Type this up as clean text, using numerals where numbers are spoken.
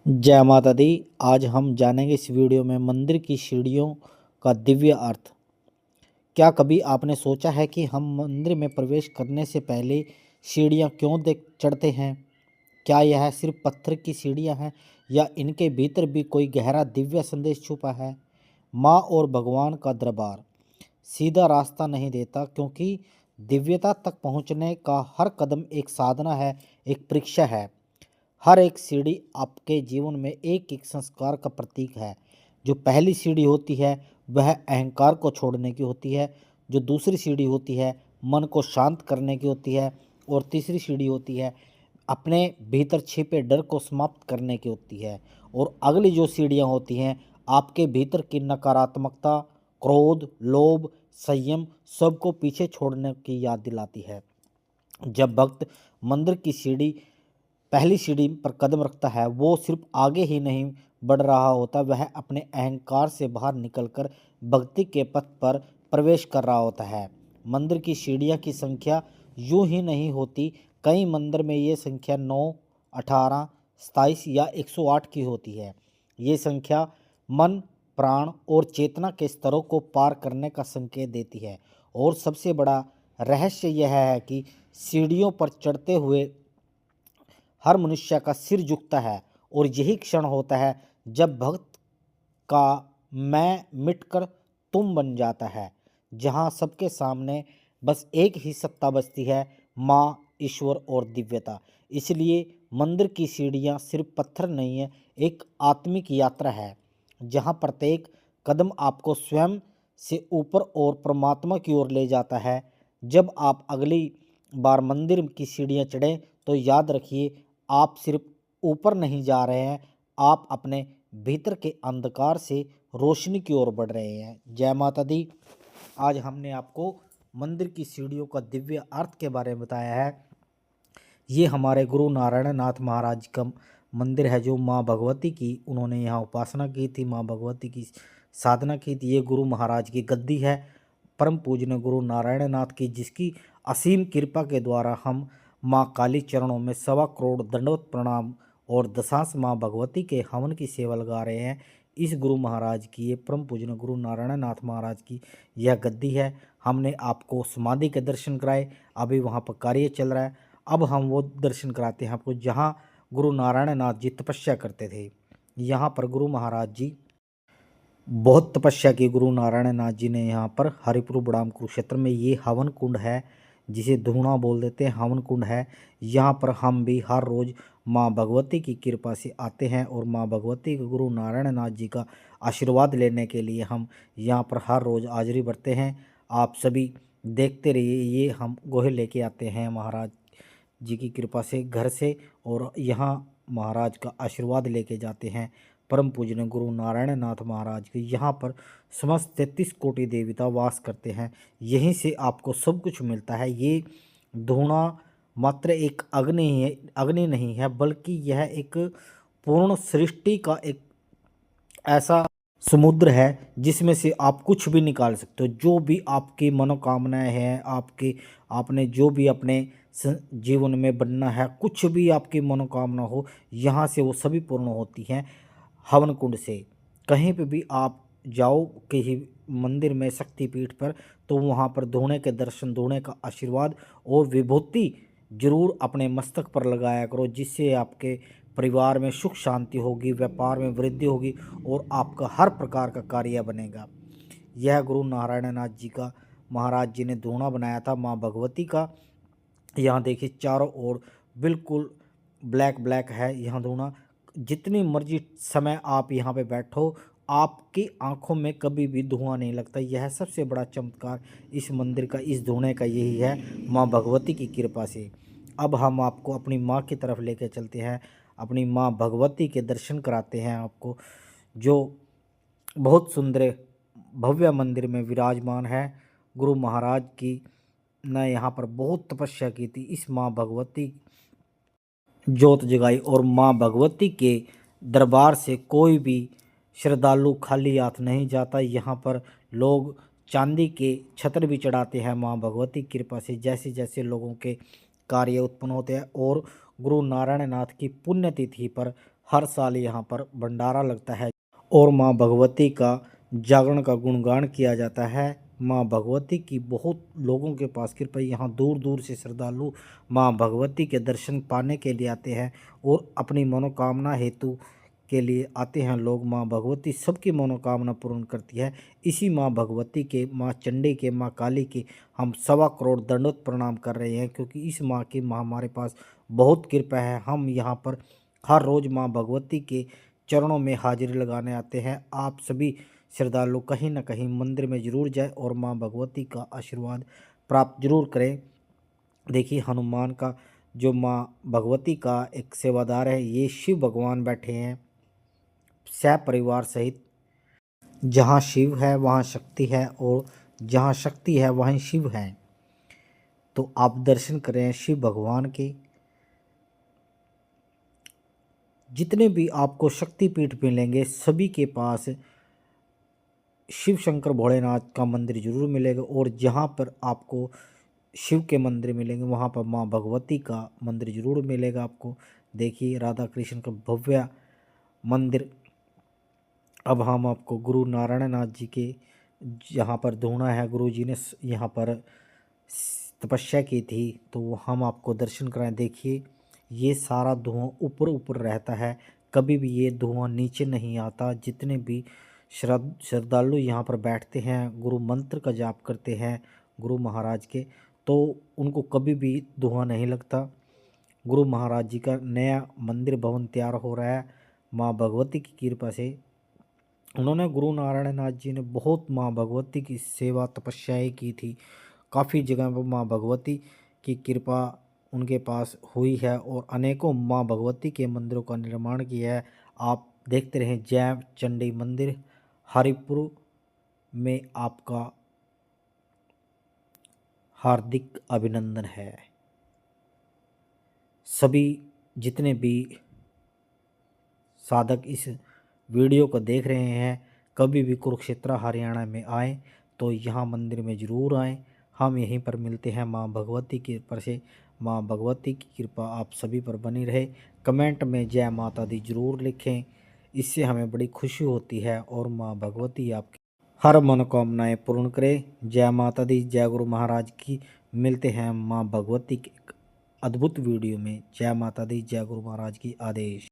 जय माता दी। आज हम जानेंगे इस वीडियो में मंदिर की सीढ़ियों का दिव्य अर्थ। क्या कभी आपने सोचा है कि हम मंदिर में प्रवेश करने से पहले सीढ़ियाँ क्यों देख चढ़ते हैं? क्या यह सिर्फ पत्थर की सीढ़ियाँ हैं या इनके भीतर भी कोई गहरा दिव्य संदेश छुपा है? माँ और भगवान का दरबार सीधा रास्ता नहीं देता, क्योंकि दिव्यता तक पहुँचने का हर कदम एक साधना है, एक परीक्षा है। हर एक सीढ़ी आपके जीवन में एक एक संस्कार का प्रतीक है। जो पहली सीढ़ी होती है वह अहंकार को छोड़ने की होती है। जो दूसरी सीढ़ी होती है मन को शांत करने की होती है। और तीसरी सीढ़ी होती है अपने भीतर छिपे डर को समाप्त करने की होती है। और अगली जो सीढ़ियाँ होती हैं आपके भीतर की नकारात्मकता, क्रोध, लोभ, संयम सबको पीछे छोड़ने की याद दिलाती है। जब भक्त मंदिर की पहली सीढ़ी पर कदम रखता है, वो सिर्फ आगे ही नहीं बढ़ रहा होता, वह अपने अहंकार से बाहर निकलकर भक्ति के पथ पर प्रवेश कर रहा होता है। मंदिर की सीढ़ियाँ की संख्या यूं ही नहीं होती। कई मंदिर में ये संख्या 9, 18, 27 या 108 की होती है। ये संख्या मन, प्राण और चेतना के स्तरों को पार करने का संकेत देती है। और सबसे बड़ा रहस्य यह है कि सीढ़ियों पर चढ़ते हुए हर मनुष्य का सिर झुकता है, और यही क्षण होता है जब भक्त का मैं मिटकर तुम बन जाता है, जहाँ सबके सामने बस एक ही सत्ता बचती है, माँ, ईश्वर और दिव्यता। इसलिए मंदिर की सीढ़ियाँ सिर्फ पत्थर नहीं है, एक आत्मिक यात्रा है, जहाँ प्रत्येक कदम आपको स्वयं से ऊपर और परमात्मा की ओर ले जाता है। जब आप अगली बार मंदिर की सीढ़ियाँ चढ़ें तो याद रखिए, आप सिर्फ ऊपर नहीं जा रहे हैं, आप अपने भीतर के अंधकार से रोशनी की ओर बढ़ रहे हैं। जय माता दी। आज हमने आपको मंदिर की सीढ़ियों का दिव्य अर्थ के बारे में बताया है। ये हमारे गुरु नारायण नाथ महाराज का मंदिर है, जो माँ भगवती की उन्होंने यहाँ उपासना की थी, माँ भगवती की साधना की थी। ये गुरु महाराज की गद्दी है, परम पूजनीय गुरु नारायण नाथ की, जिसकी असीम कृपा के द्वारा हम माँ काली चरणों में 1.25 करोड़ दंडवत प्रणाम और दशांश माँ भगवती के हवन की सेवा लगा रहे हैं। इस गुरु महाराज की, ये परम पूजनीय गुरु नारायण नाथ महाराज की यह गद्दी है। हमने आपको समाधि के दर्शन कराए, अभी वहाँ पर कार्य चल रहा है। अब हम वो दर्शन कराते हैं आपको जहाँ गुरु नारायण नाथ जी तपस्या करते थे। यहाँ पर गुरु महाराज जी बहुत तपस्या की। गुरु नारायण नाथ जी ने यहाँ पर हरिपुर बड़ाम कुरुक्षेत्र में, ये हवन कुंड है, जिसे धूणा बोल देते हैं, हवन कुंड है। यहाँ पर हम भी हर रोज़ माँ भगवती की कृपा से आते हैं, और माँ भगवती के गुरु नारायण नाथ जी का आशीर्वाद लेने के लिए हम यहाँ पर हर रोज़ हाजिरी भरते हैं। आप सभी देखते रहिए, ये हम गोहे लेके आते हैं महाराज जी की कृपा से घर से, और यहाँ महाराज का आशीर्वाद लेके जाते हैं। परम पूजनीय गुरु नारायण नाथ महाराज के यहाँ पर समस्त 33 कोटि देवता वास करते हैं। यहीं से आपको सब कुछ मिलता है। ये धूणा मात्र एक अग्नि नहीं है, बल्कि यह एक पूर्ण सृष्टि का एक ऐसा समुद्र है जिसमें से आप कुछ भी निकाल सकते हो। जो भी आपकी मनोकामनाएं हैं, आपने जो भी अपने जीवन में बनना है, कुछ भी आपकी मनोकामना हो, यहाँ से वो सभी पूर्ण होती हैं हवन कुंड से। कहीं पे भी आप जाओ कहीं मंदिर में, शक्तिपीठ पर, तो वहाँ पर धोने के दर्शन, धोने का आशीर्वाद और विभूति जरूर अपने मस्तक पर लगाया करो, जिससे आपके परिवार में सुख शांति होगी, व्यापार में वृद्धि होगी और आपका हर प्रकार का कार्य बनेगा। यह गुरु नारायण नाथ जी का महाराज जी ने धूणा बनाया था माँ भगवती का। यहाँ देखिए चारों ओर बिल्कुल ब्लैक ब्लैक है यहाँ धूणा। जितनी मर्जी समय आप यहाँ पे बैठो, आपकी आंखों में कभी भी धुआं नहीं लगता। यह सबसे बड़ा चमत्कार इस मंदिर का, इस धूणे का यही है, माँ भगवती की कृपा से। अब हम आपको अपनी माँ की तरफ लेकर चलते हैं, अपनी माँ भगवती के दर्शन कराते हैं आपको, जो बहुत सुंदर भव्य मंदिर में विराजमान है। गुरु महाराज की ने यहाँ पर बहुत तपस्या की थी, इस माँ भगवती जोत जगाई, और माँ भगवती के दरबार से कोई भी श्रद्धालु खाली हाथ नहीं जाता। यहाँ पर लोग चांदी के छत्र भी चढ़ाते हैं माँ भगवती की कृपा से, जैसे जैसे लोगों के कार्य उत्पन्न होते हैं। और गुरु नारायण नाथ की पुण्यतिथि पर हर साल यहाँ पर भंडारा लगता है और माँ भगवती का जागरण का गुणगान किया जाता है। माँ भगवती की बहुत लोगों के पास कृपा, यहाँ दूर दूर से श्रद्धालु माँ भगवती के दर्शन पाने के लिए आते हैं और अपनी मनोकामना हेतु के लिए आते हैं लोग। माँ भगवती सबकी मनोकामना पूर्ण करती है। इसी माँ भगवती के, माँ चंडी के, माँ काली के हम 1.25 करोड़ दंडवत प्रणाम कर रहे हैं, क्योंकि इस माँ की हमारे पास बहुत कृपा है। हम यहाँ पर हर रोज़ माँ भगवती के चरणों में हाजिरी लगाने आते हैं। आप सभी श्रद्धालु कहीं ना कहीं मंदिर में ज़रूर जाए और माँ भगवती का आशीर्वाद प्राप्त जरूर करें। देखिए हनुमान का, जो माँ भगवती का एक सेवादार है, ये शिव भगवान बैठे हैं सह परिवार सहित। जहाँ शिव है वहाँ शक्ति है और जहाँ शक्ति है वहीं शिव है। तो आप दर्शन करें शिव भगवान के। जितने भी आपको शक्तिपीठ मिलेंगे सभी के पास शिव शंकर भोलेनाथ का मंदिर जरूर मिलेगा, और जहाँ पर आपको शिव के मंदिर मिलेंगे वहाँ पर माँ भगवती का मंदिर जरूर मिलेगा आपको। देखिए राधा कृष्ण का भव्य मंदिर। अब हम आपको गुरु नारायण नाथ जी के, जहाँ पर धूना है, गुरु जी ने यहाँ पर तपस्या की थी, तो हम आपको दर्शन कराएं। देखिए ये सारा धुआं ऊपर ऊपर रहता है, कभी भी ये धुआं नीचे नहीं आता। जितने भी श्रद्धालु यहाँ पर बैठते हैं, गुरु मंत्र का जाप करते हैं गुरु महाराज के, तो उनको कभी भी धुआं नहीं लगता। गुरु महाराज जी का नया मंदिर भवन तैयार हो रहा है माँ भगवती की कृपा से। उन्होंने, गुरु नारायण नाथ जी ने बहुत माँ भगवती की सेवा तपस्याएं की थी। काफ़ी जगह पर माँ भगवती की कृपा उनके पास हुई है और अनेकों माँ भगवती के मंदिरों का निर्माण किया है। आप देखते रहें जय चंडी मंदिर हरिपुर में आपका हार्दिक अभिनंदन है। सभी जितने भी साधक इस वीडियो को देख रहे हैं, कभी भी कुरुक्षेत्र हरियाणा में आए तो यहाँ मंदिर में ज़रूर आएँ। हम यहीं पर मिलते हैं माँ भगवती की कृपा से। माँ भगवती की कृपा आप सभी पर बनी रहे। कमेंट में जय माता दी ज़रूर लिखें, इससे हमें बड़ी खुशी होती है और माँ भगवती आपकी हर मनोकामनाएं पूर्ण करे। जय माता दी, जय गुरु महाराज की। मिलते हैं माँ भगवती के एक अद्भुत वीडियो में। जय माता दी, जय गुरु महाराज की। आदेश।